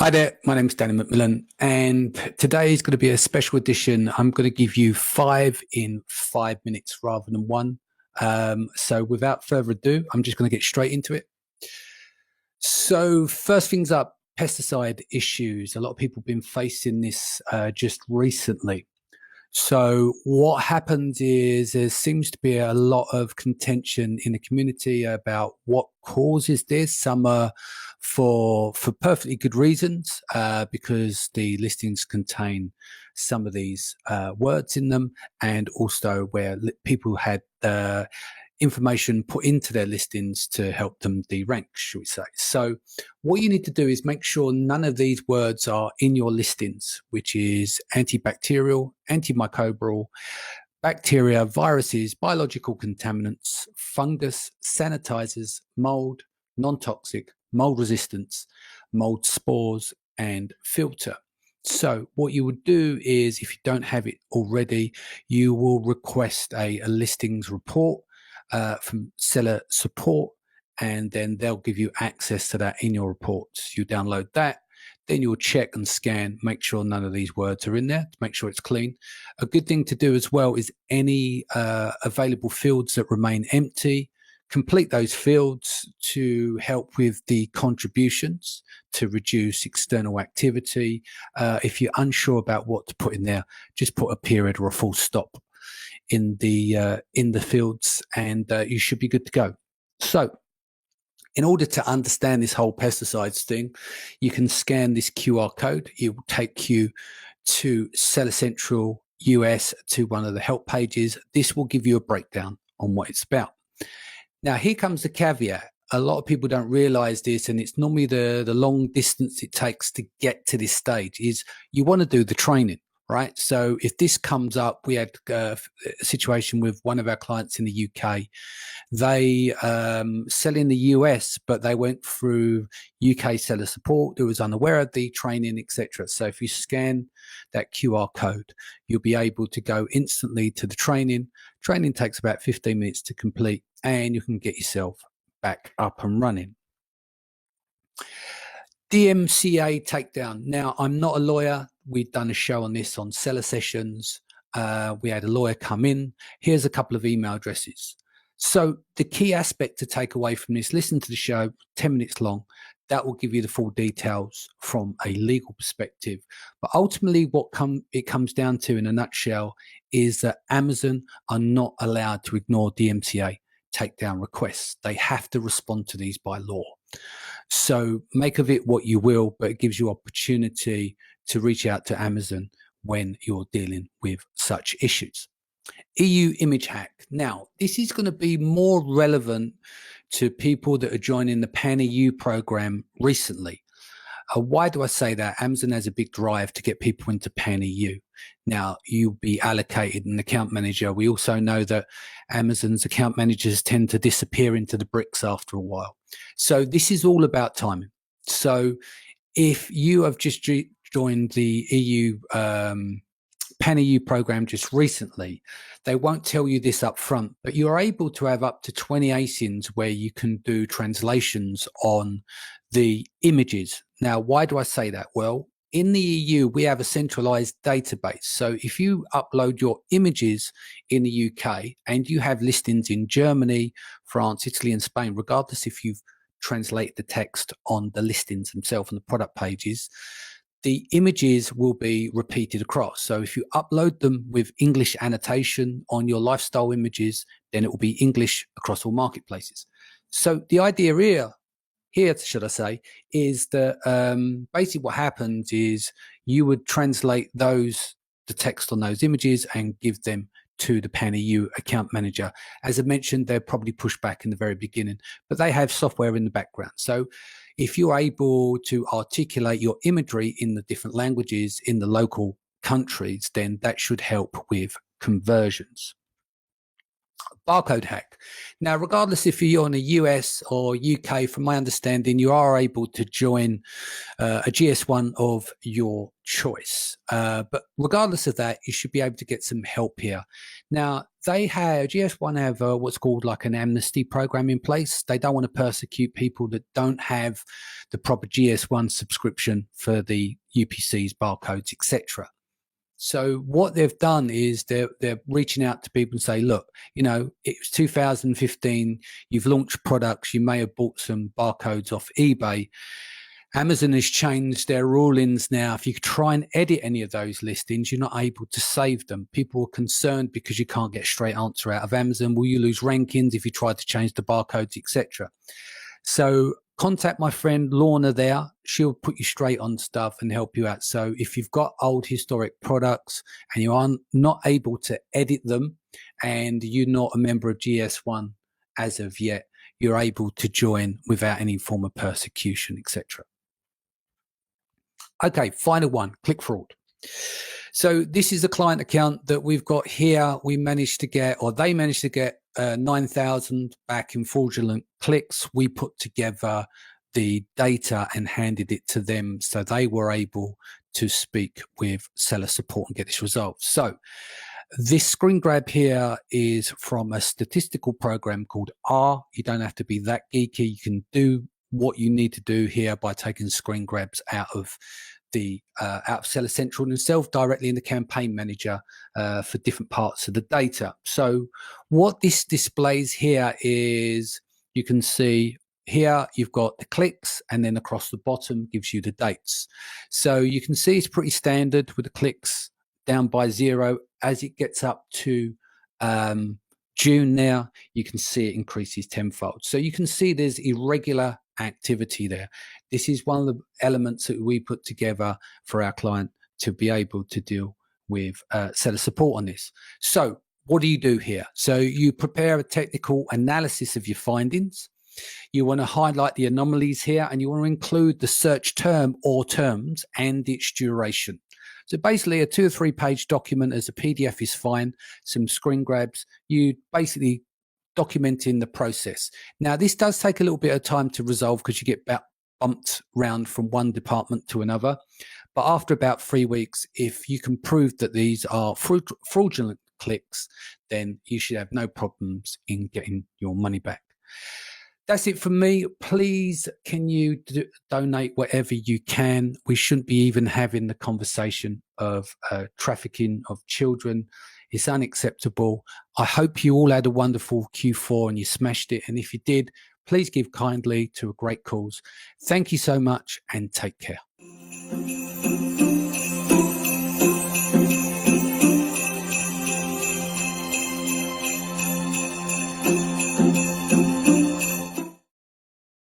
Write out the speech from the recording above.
Hi there, my name's Danny McMillan, and today is going to be a special edition. I'm going to give you 5 in 5 minutes rather than one. So without further ado, I'm just going to get straight into it. So first things up, pesticide issues. A lot of people have been facing this just recently. So what happens is there seems to be a lot of contention in the community about what causes this. Some are for perfectly good reasons, because the listings contain some of these words in them, and also where people had information put into their listings to help them de-rank, should we say. So what you need to do is make sure none of these words are in your listings, which is antibacterial, antimicrobial, bacteria, viruses, biological contaminants, fungus, sanitizers, mold, non-toxic, mold resistance, mold spores, and filter. So what you would do is, if you don't have it already, you will request a listings report from seller support, and then they'll give you access to that in your reports. You download that, then you'll check and scan, make sure none of these words are in there, to make sure it's clean. A good thing to do as well is any available fields that remain empty, complete those fields to help with the contributions to reduce external activity. If you're unsure about what to put in there, just put a period or a full stop in the fields, and you should be good to go. So in order to understand this whole pesticides thing, you can scan this QR code. It will take you to Seller Central US, to one of the help pages. This will give you a breakdown on what it's about. Now, here comes the caveat. A lot of people don't realize this, and it's normally the long distance it takes to get to this stage, is you want to do the training, right? So if this comes up, we had a situation with one of our clients in the UK. They sell in the US, but they went through UK seller support who was unaware of the training, etc. So if you scan that QR code, you'll be able to go instantly to the training. Training takes about 15 minutes to complete, and you can get yourself back up and running. Dmca Takedown. Now, I'm not a lawyer. We've done a show on this on Seller Sessions. We had a lawyer come in. Here's a couple of email addresses. So the key aspect to take away from this, listen to the show, 10 minutes long. That will give you the full details from a legal perspective. But ultimately, what it comes down to in a nutshell is that Amazon are not allowed to ignore DMCA takedown requests. They have to respond to these by law. So make of it what you will, but it gives you opportunity to reach out to Amazon when you're dealing with such issues. EU image hack. Now, this is going to be more relevant to people that are joining the Pan-EU program recently. Why do I say that? Amazon has a big drive to get people into Pan-EU. Now, you'll be allocated an account manager. We also know that Amazon's account managers tend to disappear into the bricks after a while. So this is all about timing. So if you have just joined the EU Pan-EU program just recently, they won't tell you this up front, but you're able to have up to 20 ASINs where you can do translations on the images. Now, why do I say that? Well, in the EU, we have a centralized database. So if you upload your images in the UK and you have listings in Germany, France, Italy, and Spain, regardless if you've translated the text on the listings themselves and the product pages, the images will be repeated across. So if you upload them with English annotation on your lifestyle images, then it will be English across all marketplaces. So the idea here, should I say, is that basically what happens is you would translate the text on those images and give them to the Pan-EU account manager. As I mentioned, they're probably pushed back in the very beginning, but they have software in the background. So if you're able to articulate your imagery in the different languages in the local countries, then that should help with conversions. Barcode Hack. Now, regardless if you're in the US or UK, from my understanding, you are able to join a GS1 of your choice. But regardless of that, you should be able to get some help here. Now, GS1 have what's called like an amnesty program in place. They don't want to persecute people that don't have the proper GS1 subscription for the UPCs, barcodes, etc. So what they've done is they're reaching out to people and say, look, you know, it was 2015. You've launched products. You may have bought some barcodes off eBay. Amazon has changed their rulings now. If you try and edit any of those listings, you're not able to save them. People are concerned because you can't get a straight answer out of Amazon. Will you lose rankings if you try to change the barcodes, etc.? So contact my friend Lorna there. She'll put you straight on stuff and help you out. So if you've got old historic products and you are not able to edit them and you're not a member of GS1 as of yet, you're able to join without any form of persecution, etc. Okay, final one, click fraud. So this is a client account that we've got here. We managed to get, or they managed to get 9,000 back in fraudulent clicks. We put together the data and handed it to them so they were able to speak with seller support and get this resolved. So this screen grab here is from a statistical program called R. You don't have to be that geeky. You can do what you need to do here by taking screen grabs out of Seller Central themselves directly in the campaign manager for different parts of the data. So what this displays here is, you can see here you've got the clicks, and then across the bottom gives you the dates. So you can see it's pretty standard with the clicks down by 0. As it gets up to June now, you can see it increases tenfold. So you can see there's irregular activity there. This is one of the elements that we put together for our client to be able to deal with seller support on this. So what do you do here? So you prepare a technical analysis of your findings. You want to highlight the anomalies here, and you want to include the search term or terms and its duration. So basically a 2 or 3 page document as a PDF is fine. Some screen grabs. You basically documenting the process. Now, this does take a little bit of time to resolve because you get bumped around from one department to another. But after about 3 weeks, if you can prove that these are fraudulent clicks, then you should have no problems in getting your money back. That's it from me. Please, can you donate whatever you can? We shouldn't be even having the conversation of trafficking of children. It's unacceptable. I hope you all had a wonderful Q4 and you smashed it. And if you did, please give kindly to a great cause. Thank you so much and take care.